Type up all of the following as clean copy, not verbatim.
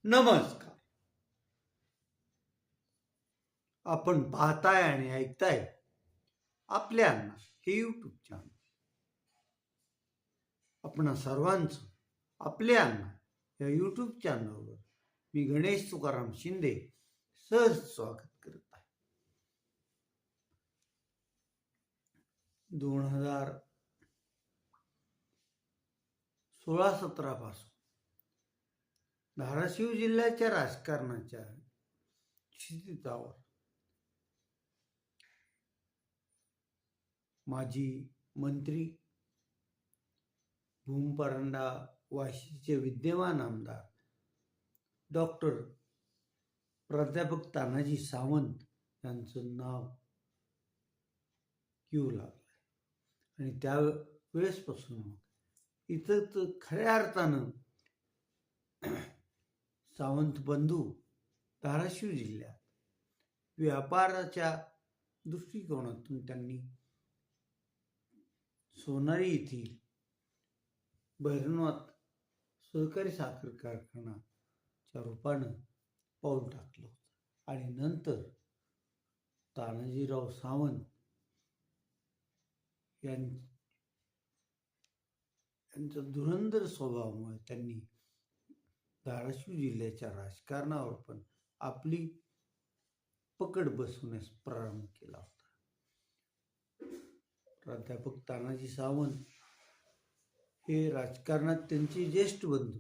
नमस्कार. आपण पाहताय आणि ऐकताय आपल्या अण्णा हे यूट्यूब चॅनल. आपण सर्वांचं आपल्या अण्णा या यूट्यूब चॅनलवर मी गणेश तुकाराम शिंदे सहज स्वागत करत आहे. 2016-17 पासून धाराशिव जिल्ह्याच्या राजकारणाच्या स्थितीवर माजी मंत्री भूमपरांडा वाशीचे विद्यमान आमदार डॉक्टर प्राध्यापक तानाजी सावंत यांचं नाव येऊ लागलं आणि त्यावेळेसपासून इथं तर खऱ्या अर्थानं सावंत बंधू धाराशिव जिल्ह्यात व्यापाराच्या दृष्टिकोनातून त्यांनी सोनारी येथील भैरवनाथ सहकारी साखर कारखानाच्या रूपानं पाऊल टाकलं होतं आणि नंतर तानाजीराव सावंत यांच्या धुरंधर स्वभावामुळे त्यांनी धाराशिव जिल्ह्याच्या राजकारणावर पण आपली पकड बसवण्यास प्रारंभ केला होता. प्राध्यापक तानाजी सावंत हे राजकारणात त्यांचे ज्येष्ठ बंधू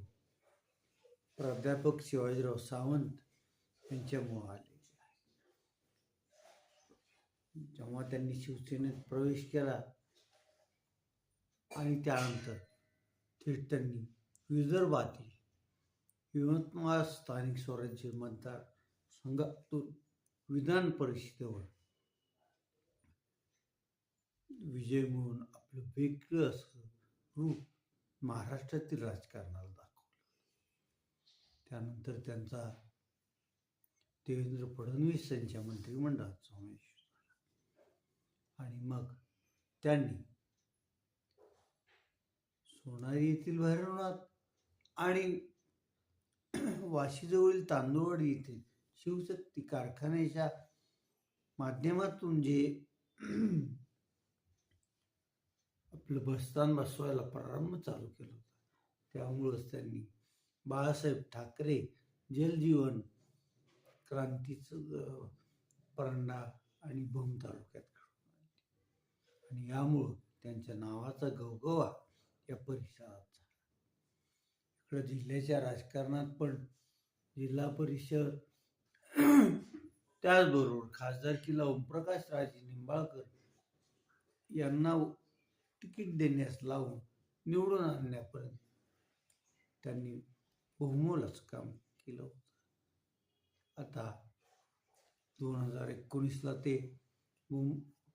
प्राध्यापक शिवाजीराव सावंत यांच्यामुळे आलेले आहे. जेव्हा त्यांनी शिवसेनेत प्रवेश केला आणि त्यानंतर थेट त्यांनी विदर्भातील यवतमाळ स्थानिक स्वराज्य मतदार संघातून विधान परिषदेवर विजय मिळवून आपलं वेगळं असं रूप महाराष्ट्रातील राजकारणाला दाखवलं. त्यानंतर त्यांचा देवेंद्र फडणवीस यांच्या मंत्रिमंडळात समावेश झाला आणि मग त्यांनी सोनारी येथील भैरवनाथ आणि वाशीजवळील तांदूळवाडी येथील शिवशक्ती कारखान्याच्या माध्यमातून जे आपलं बस्तान बसवायला प्रारंभ चालू केला होता, त्यामुळंच त्यांनी बाळासाहेब ठाकरे जलजीवन क्रांतीचं परांडा आणि भूम तालुक्यात घडवून आणि यामुळं त्यांच्या नावाचा गवगवा या परिसरात झाला. इकडं जिल्ह्याच्या राजकारणात पण जिल्हा परिषद त्याचबरोबर खासदारकीला ओमप्रकाश राजे निंबाळकर यांना तिकीट देण्यास लावून निवडून आणण्यापर्यंत त्यांनी बहुमोलाचं काम केलं होतं. आता 2019ला ते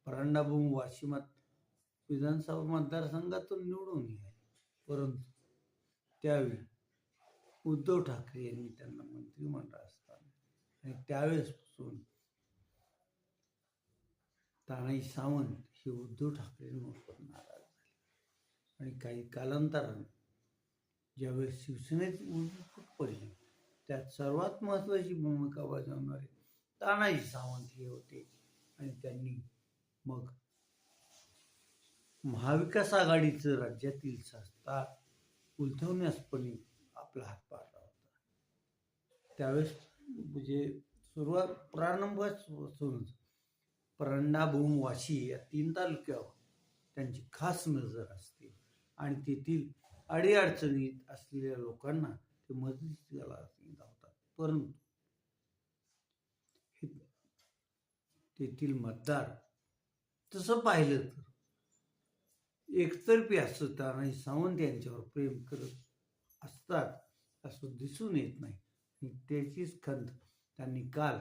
परांडा भूम वाशी विधानसभा मतदारसंघातून निवडून गेले, परंतु त्यावेळी उद्धव ठाकरे यांनी त्यांना मंत्रिमंडळात स्थान आणि त्यावेळेसपासून तानाजी सावंत हे उद्धव ठाकरेंवर नाराज झाले आणि काही कालांतराने ज्यावेळेस शिवसेनेत फूट पडली त्यात सर्वात महत्त्वाची भूमिका बजावणारे तानाजी सावंत हे होते आणि त्यांनी मग महाविकास आघाडीचं राज्यातील सत्ता उलथवण्यास पण आपला हातभार लावला. त्यावेळेस म्हणजे प्रारंभापासून परांडा भूम वाशी या 3 तालुक्यावर त्यांची खास नजर असते आणि तेथील अडीअडचणीत असलेल्या लोकांना ते मदतीला धावतात. परंतु तेथील मतदार तसं पाहिलं तर एकतर्फी असं तानाजी सावंत यांच्यावर प्रेम करत असतात असं दिसून येत नाही. त्याचीच खंत त्यांनी काल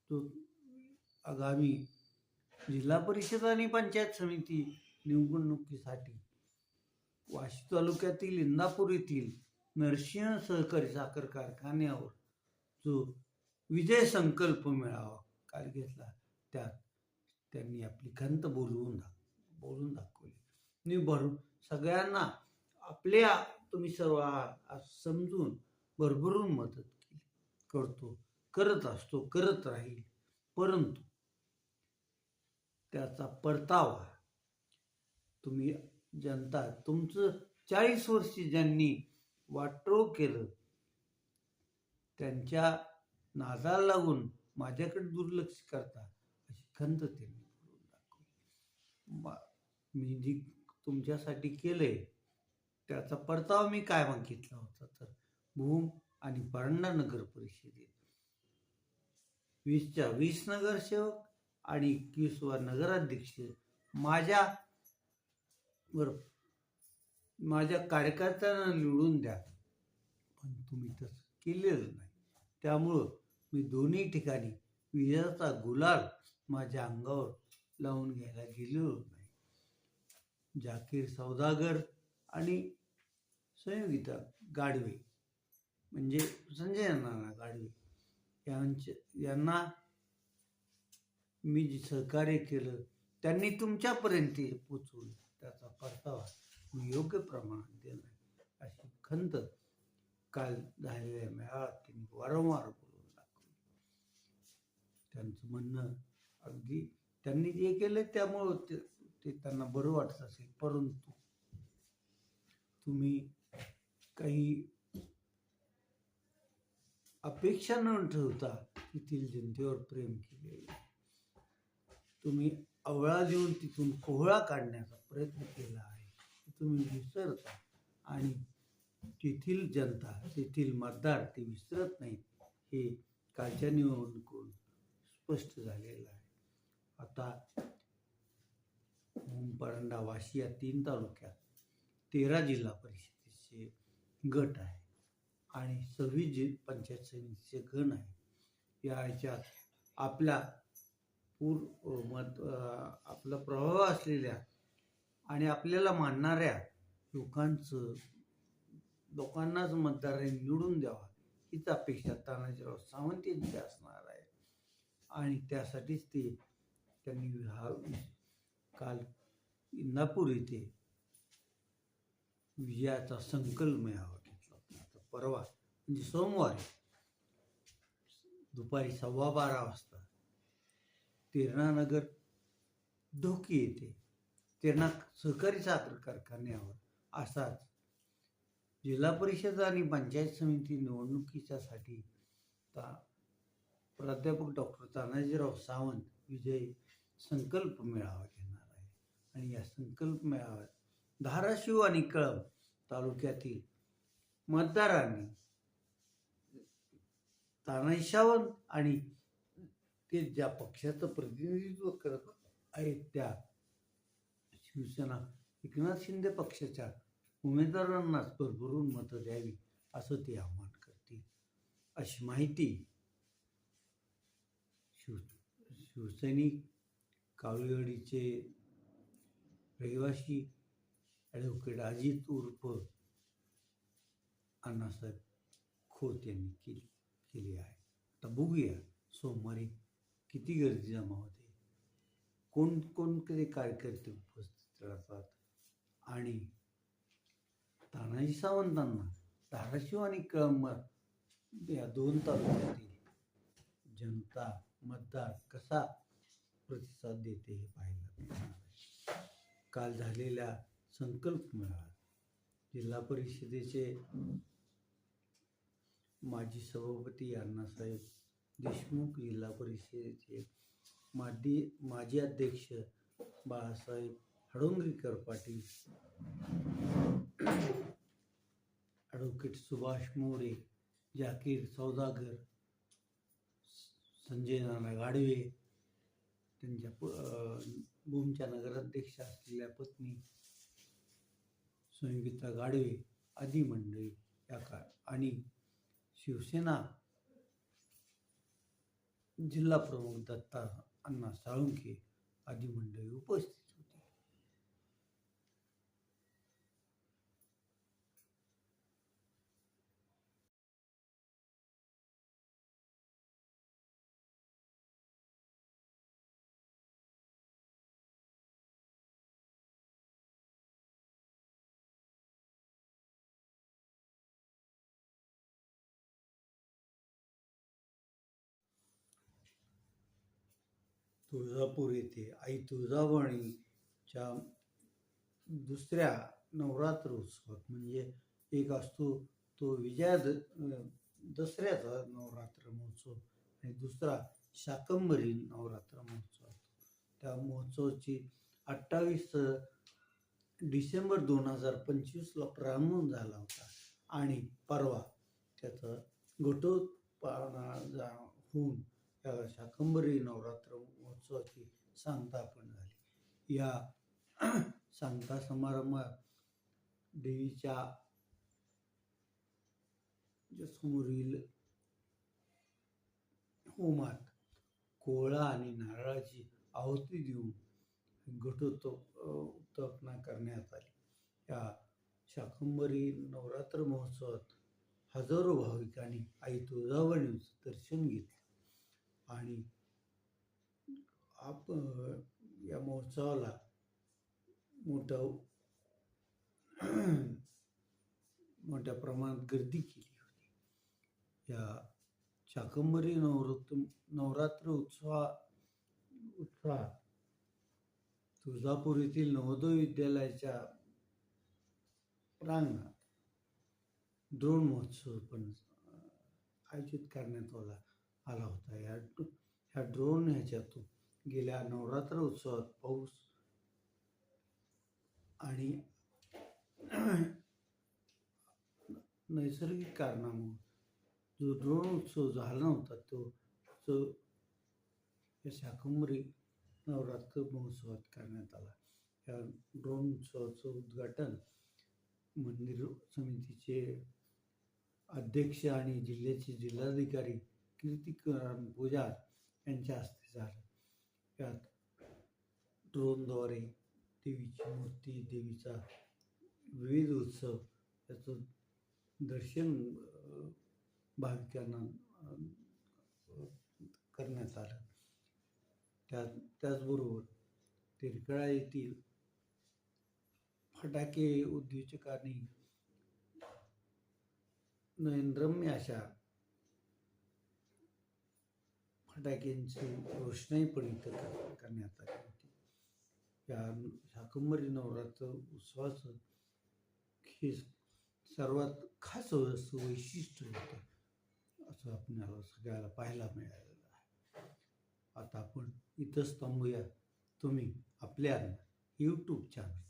तो आगामी जिल्हा परिषद आणि पंचायत समिती निवडणुकीसाठी वाशी तालुक्यातील इंदापूर येथील नरसिंह सहकारी साखर कारखान्यावर जो विजय संकल्प मेळावा काल घेतला त्यात त्यांनी आपली खंत बोलून दाखवली. सगळ्यांना आपल्या तुम्ही सर्व समजून भरभरून मदत केली. करत असतो, करत राहील. परंतु त्याचा परतावा तुम्ही जनता तुमचं 40 वर्षी ज्यांनी वाटोळ केलं त्यांच्या नादाला लागून माझ्याकडे दुर्लक्ष करता अशी खंत त्यांनी करून दाखवली. मी जी तुमच्यासाठी केलंय त्याचा परतावा मी काय मागितला होता तर भूम आणि परंडा नगर परिषदेत 20च्या 20 नगरसेवक आणि 21वा नगराध्यक्ष माझ्या कार्यकर्त्यांना निवडून द्या, पण तुम्ही तसं केलेलं नाही. त्यामुळं मी दोन्ही ठिकाणी विजयाचा गुलाल माझ्या अंगावर लावून घ्यायला गेलेलो नाही. जाकीर सौदागर आणि संयोगिता गाडवे म्हणजे संजय नाना गाडवे यांना मी जे सहकार्य केलं त्यांनी तुमच्यापर्यंत पोचवलं त्याचा परतावा मी योग्य प्रमाणात देणार अशी खंत काल झालेल्या मेळाव्यात त्यांनी वारंवार बोलून दाखवली. त्यांचं म्हणणं अगदी त्यांनी जे केलं त्यामुळं ते त्यांना बरं वाटत असेल, परंतु तुम्ही काही अपेक्षा न ठेवता तेथील जनतेवर प्रेम केले. तुम्ही अवळा देऊन तिथून कोहळा काढण्याचा प्रयत्न केला आहे, तुम्ही विसरता आणि तेथील जनता तेथील मतदार ते विसरत नाहीत हे कालच्या निवडणुकीतून स्पष्ट झालेलं आहे. आता परंडा वाशी या 3 तालुक्यात 13 जिल्हा परिषदेचे गट आहे आणि 26 पंचायत समितीचे गण आहे. या ह्याच्यात आपला आपला प्रभाव असलेल्या आणि आपल्याला मानणाऱ्या लोकांनाच मतदारांनी निवडून द्यावा हीच अपेक्षा तानाजीराव सावंत यांची असणार आहे. आणि त्यासाठीच त्यांनी काल इंदापूर येथे विजयाचा संकल्प मेळावा घेतला होता. आता परवा म्हणजे सोमवारी दुपारी 12:15 वाजता तेरणा नगर ढोकी येथे तेरणा सहकारी साखर कारखान्यावर असाच जिल्हा परिषद आणि पंचायत समिती निवडणुकीच्यासाठी प्राध्यापक डॉक्टर तानाजीराव सावंत विजय संकल्प मेळावा घेणार आहे. आणि या संकल्प मेळाव्यात धाराशिव आणि कळंब तालुक्यातील मतदारांनी तानाजी सावंत आणि ते ज्या पक्षाचं प्रतिनिधित्व करत आहेत त्या शिवसेना एकनाथ शिंदे पक्षाच्या उमेदवारांनाच भरभरून मतं द्यावी असं ते आवाहन करतील अशी माहिती शिवसैनिक कावळेवाडीचे रहिवासी ॲडव्होकेट अजित उर्फ अण्णासाहेब खोत यांनी केली आहे. आता बघूया सोमवारी किती गर्दी जमा होते, कोणते कार्यकर्ते उपस्थित राहतात आणि तानाजी सावंतांना धाराशिव आणि कळंब या 2 तालुक्यातील जनता मतदार कसा प्रतिसाद देते हे पाहायला मिळणार आहे. काल झालेल्या संकल्प मेळाव्यात जिल्हा परिषदेचे माजी सभापती अण्णासाहेब देशमुख, जिल्हा परिषदेचे माजी अध्यक्ष बाळासाहेब हडोंगरीकर पाटील, ॲडव्होकेट सुभाष मोरे, जाकीर सौदागर, संजय नाना गाडवे, त्यांच्या भूमच्या नगराध्यक्ष असलेल्या पत्नी संयोगिता गाडवे आदी मंडळी या काळ आणि शिवसेना जिल्हा प्रमुख दत्ता अण्णा साळुंखे आदी मंडळी उपस्थित तुळजापूर येथे आई तुळजाभवानीच्या दुसऱ्या नवरात्र उत्सवात, म्हणजे एक असतो तो दसऱ्याचा नवरात्र महोत्सव आणि दुसरा शाकंभरी नवरात्र महोत्सव असतो. त्या महोत्सवाची 28 डिसेंबर 2025ला प्रारंभ झाला होता आणि परवा त्याचा घटोत्पादन होऊन या शाकंभरी नवरात्र महोत्सवाची सांगता पण झाली. या सांगता समारंभात देवीच्या समोरील होमात कोळा आणि नारळाची आहुती देऊन घटोत्थापना करण्यात आली. या शाकंभरी नवरात्र महोत्सवात हजारो भाविकांनी आई तुळजाभवानीचं दर्शन घेतले आणि या महोत्सवाला मोठ्या प्रमाणात गर्दी केली होती. या शाकंभरी नवरात्र उत्सवात तुळजापूर येथील नवोदय विद्यालयाच्या प्रांगणात ड्रोन महोत्सव पण आयोजित करण्यात आला होता. ह्या ड्रोन ह्याच्यातून गेल्या नवरात्र उत्सवात पाऊस आणि नैसर्गिक कारणामुळे जो ड्रोन उत्सव झाला नव्हता तो या शाकंभरी नवरात्र महोत्सवात करण्यात आला. या ड्रोन उत्सवाचं उद्घाटन मंदिर समितीचे अध्यक्ष आणि जिल्ह्याचे जिल्हाधिकारी कीर्तिकांत पुजारी यांच्या हस्ते झालं. यात ड्रोनद्वारे देवीची मूर्ती, देवीचा विविध उत्सव याचं दर्शन भाविकांना करण्यात आलं. त्याचबरोबर तिरकळा येथील फटाके उद्योजकांनी नयनरम्य अशा फटाक्यांची रोषणाई पण इथं करण्यात आली होती. या शाकंभरी नवरात्र उत्सवाचं हे सर्वात खास वैशिष्ट्य होतं असं आपल्याला सगळ्याला पाहायला मिळालेलं आहे. आता आपण इथंच थांबूया. तुम्ही आपल्या यूट्यूब चॅनल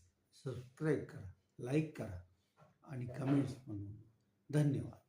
सबस्क्राईब करा, लाईक करा आणि कमेंट्स म्हणून धन्यवाद.